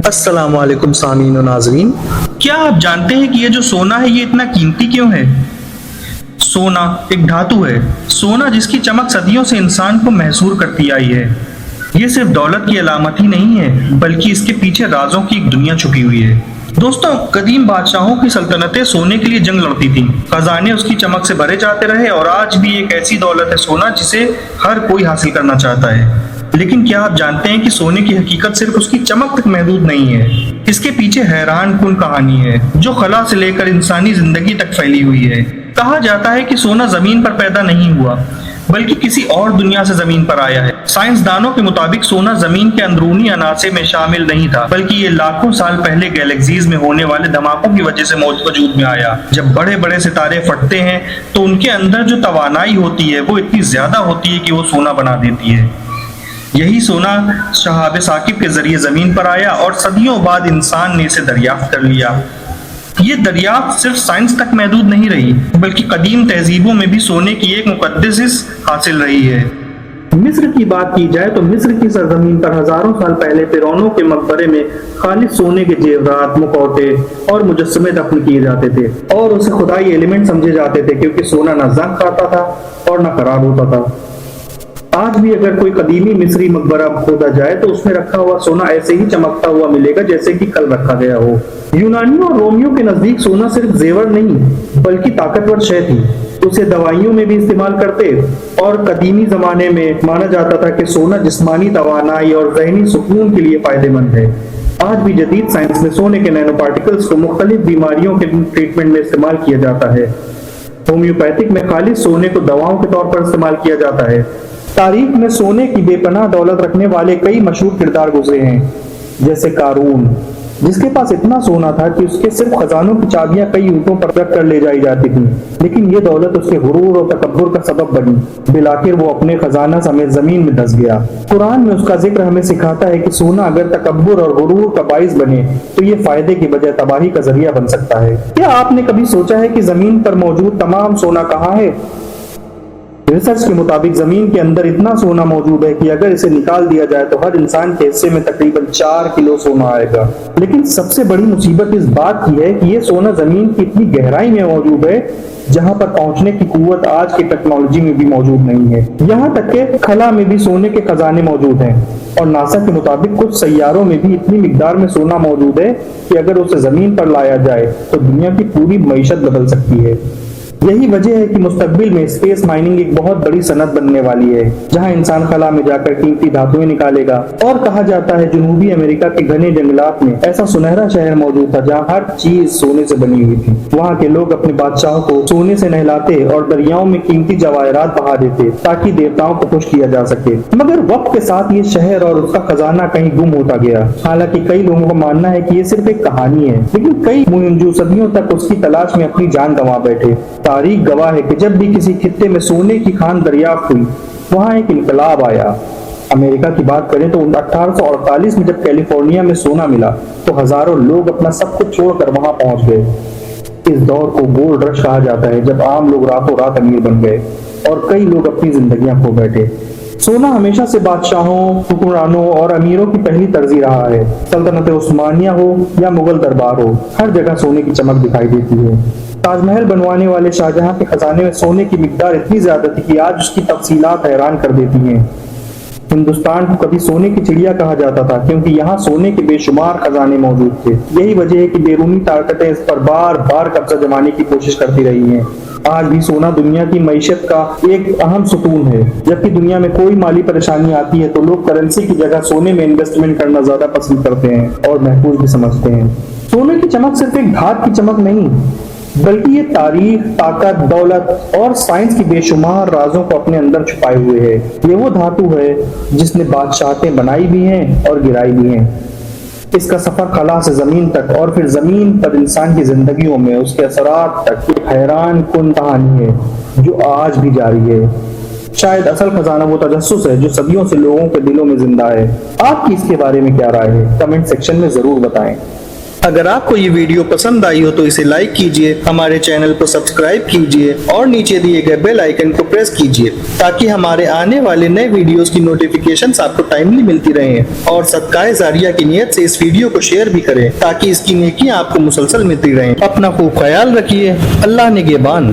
السلام علیکم سامعین و ناظرین، کیا آپ جانتے ہیں کہ یہ جو سونا ہے یہ اتنا قیمتی کیوں ہے؟ سونا ایک دھاتو ہے، سونا جس کی چمک صدیوں سے انسان کو محصور کرتی آئی ہے۔ یہ صرف دولت کی علامت ہی نہیں ہے بلکہ اس کے پیچھے رازوں کی ایک دنیا چھپی ہوئی ہے۔ دوستوں، قدیم بادشاہوں کی سلطنتیں سونے کے لیے جنگ لڑتی تھیں، خزانے اس کی چمک سے بھرے جاتے رہے، اور آج بھی ایک ایسی دولت ہے سونا جسے ہر کوئی حاصل کرنا چاہتا ہے۔ لیکن کیا آپ جانتے ہیں کہ سونے کی حقیقت صرف اس کی چمک تک محدود نہیں ہے؟ اس کے پیچھے حیران کن کہانی ہے جو خلا سے لے کر انسانی زندگی تک پھیلی ہوئی ہے۔ کہا جاتا ہے کہ سونا زمین پر پیدا نہیں ہوا بلکہ کسی اور دنیا سے زمین پر آیا ہے۔ سائنسدانوں کے مطابق سونا زمین کے اندرونی عناصر میں شامل نہیں تھا بلکہ یہ لاکھوں سال پہلے گیلیکسیز میں ہونے والے دھماکوں کی وجہ سے وجود میں آیا۔ جب بڑے بڑے ستارے پھٹتے ہیں تو ان کے اندر جو توانائی ہوتی ہے وہ اتنی زیادہ ہوتی ہے کہ وہ سونا بنا دیتی ہے۔ یہی سونا شہاب ثاقب کے ذریعے زمین پر آیا اور صدیوں بعد انسان نے اسے دریافت کر لیا۔ یہ دریافت صرف سائنس تک محدود نہیں رہی بلکہ قدیم تہذیبوں میں بھی سونے کی ایک مقدس حص حاصل رہی ہے۔ مصر کی بات کی جائے تو مصر کی سرزمین پر ہزاروں سال پہلے فرعونوں کے مقبرے میں خالص سونے کے زیورات، مکوٹے اور مجسمے دفن کیے جاتے تھے، اور اسے خدائی ایلیمنٹ سمجھے جاتے تھے کیونکہ سونا نہ زنگ کھاتا تھا اور نہ خراب ہوتا تھا۔ آج بھی اگر کوئی قدیمی مصری مقبرہ کھودا جائے تو اس میں رکھا ہوا سونا ایسے ہی چمکتا ہوا ملے گا جیسے کہ کل رکھا گیا ہو۔ یونانیوں اور رومیوں کے نزدیک سونا صرف زیور نہیں بلکہ طاقتور شے تھی، اسے دوائیوں میں بھی استعمال کرتے، اور قدیمی زمانے میں مانا جاتا تھا کہ سونا جسمانی توانائی اور ذہنی سکون کے لیے فائدہ مند ہے۔ آج بھی جدید سائنس میں سونے کے نینو پارٹیکلز کو مختلف بیماریوں کے ٹریٹمنٹ میں استعمال کیا جاتا ہے۔ ہومیوپیتھک میں خالص سونے کو دواؤں کے طور پر استعمال کیا جاتا ہے۔ تاریخ میں سونے کی بے پناہ دولت رکھنے والے کئی مشہور کردار گزرے ہیں، جیسے قارون، جس کے پاس اتنا سونا تھا کہ اس کے صرف خزانوں کی چابیاں کئی اونٹوں پر رکھ کر لے جائی جاتی تھیں، لیکن یہ دولت اس کے غرور اور تکبر کا سبب بنی۔ بالآخر وہ اپنے خزانہ سمیت زمین میں دھس گیا۔ قرآن میں اس کا ذکر ہمیں سکھاتا ہے کہ سونا اگر تکبر اور غرور کا باعث بنے تو یہ فائدے کی بجائے تباہی کا ذریعہ بن سکتا ہے۔ کیا آپ نے کبھی سوچا ہے کہ زمین پر موجود تمام سونا کہاں ہے؟ ریسرچ کے مطابق زمین کے اندر اتنا سونا موجود ہے کہ اگر اسے نکال دیا جائے تو ہر انسان کے حصے میں تقریباً 4 کلو سونا آئے گا۔ لیکن سب سے بڑی مصیبت اس بات کی ہے کہ یہ سونا زمین کی اتنی گہرائی میں موجود ہے جہاں پر پہنچنے کی قوت آج کی ٹیکنالوجی میں بھی موجود نہیں ہے۔ یہاں تک کہ خلا میں بھی سونے کے خزانے موجود ہیں، اور ناسا کے مطابق کچھ سیاروں میں بھی اتنی مقدار میں سونا موجود ہے کہ اگر اسے زمین پر لایا جائے تو دنیا کی پوری معیشت بدل سکتی ہے۔ یہی وجہ ہے کہ مستقبل میں اسپیس مائننگ ایک بہت بڑی صنعت بننے والی ہے، جہاں انسان خلا میں جا کر قیمتی دھاتویں نکالے گا۔ اور کہا جاتا ہے جنوبی امریکہ کے گھنے جنگلات میں ایسا سنہرا شہر موجود تھا جہاں ہر چیز سونے سے بنی ہوئی تھی۔ وہاں کے لوگ اپنے بادشاہوں کو سونے سے نہلاتے اور دریاؤں میں قیمتی جواہرات بہا دیتے تاکہ دیوتاؤں کو خوش کیا جا سکے۔ مگر وقت کے ساتھ یہ شہر اور اس کا خزانہ کہیں گم ہوتا گیا۔ حالانکہ کئی لوگوں کا ماننا ہے کہ یہ صرف ایک کہانی ہے، لیکن کئی مہنجو صدیوں تک اس کی تلاش میں اپنی جان گنوا بیٹھے۔ تاریخ گواہ ہے کہ جب بھی کسی خطے میں سونے کی کھان دریافت ہوئی وہاں ایک انقلاب آیا۔ امریکہ کی بات کریں تو 1848 میں جب کیلیفورنیا میں سونا ملا تو ہزاروں لوگ اپنا سب کچھ چھوڑ کر وہاں پہنچ گئے۔ اس دور کو گولڈ رش کہا جاتا ہے، جب عام لوگ راتوں رات امیر بن گئے اور کئی لوگ اپنی زندگیاں کھو بیٹھے۔ سونا ہمیشہ سے بادشاہوں، حکمرانوں اور امیروں کی پہلی ترجیح رہا ہے۔ سلطنت عثمانیہ ہو یا مغل دربار ہو، ہر جگہ سونے کی چمک دکھائی دیتی ہے۔ تاج محل بنوانے والے شاہجہاں کے خزانے میں سونے کی مقدار اتنی زیادہ تھی کہ آج اس کی تفصیلات حیران کر دیتی ہیں۔ ہندوستان کو کبھی سونے کی چڑیا کہا جاتا تھا کیونکہ یہاں سونے کے بے شمار خزانے موجود تھے۔ یہی وجہ ہے کہ بیرونی طاقتیں اس پر بار بار قبضہ جمانے کی کوشش کرتی رہی ہیں۔ آج بھی سونا دنیا کی معیشت کا ایک اہم ستون ہے۔ جبکہ دنیا میں کوئی مالی پریشانی آتی ہے تو لوگ کرنسی کی جگہ سونے میں انویسٹمنٹ کرنا زیادہ پسند کرتے ہیں اور محفوظ بھی سمجھتے ہیں۔ سونے کی چمک صرف ایک دھات کی چمک نہیں بلکہ یہ تاریخ، طاقت، دولت اور سائنس کی بے شمار رازوں کو اپنے اندر چھپائے ہوئے ہے۔ یہ وہ دھاتو ہے جس نے بادشاہتیں بنائی بھی ہیں اور گرائی بھی ہیں۔ اس کا سفر خلا سے زمین تک اور پھر زمین پر انسان کی زندگیوں میں اس کے اثرات تک ایک حیران کن کہانی ہے جو آج بھی جاری ہے۔ شاید اصل خزانہ وہ تجسس ہے جو صدیوں سے لوگوں کے دلوں میں زندہ ہے۔ آپ کی اس کے بارے میں کیا رائے ہے؟ کمنٹ سیکشن میں ضرور بتائیں۔ اگر آپ کو یہ ویڈیو پسند آئی ہو تو اسے لائک کیجئے، ہمارے چینل کو سبسکرائب کیجئے اور نیچے دیے گئے بیل آئیکن کو پریس کیجئے تاکہ ہمارے آنے والے نئے ویڈیوز کی نوٹیفیکیشنز آپ کو ٹائملی ملتی رہیں، اور صدقہ جاریہ کی نیت سے اس ویڈیو کو شیئر بھی کریں تاکہ اس کی نیکیاں آپ کو مسلسل ملتی رہیں۔ اپنا خوب خیال رکھیے، اللہ نگہبان۔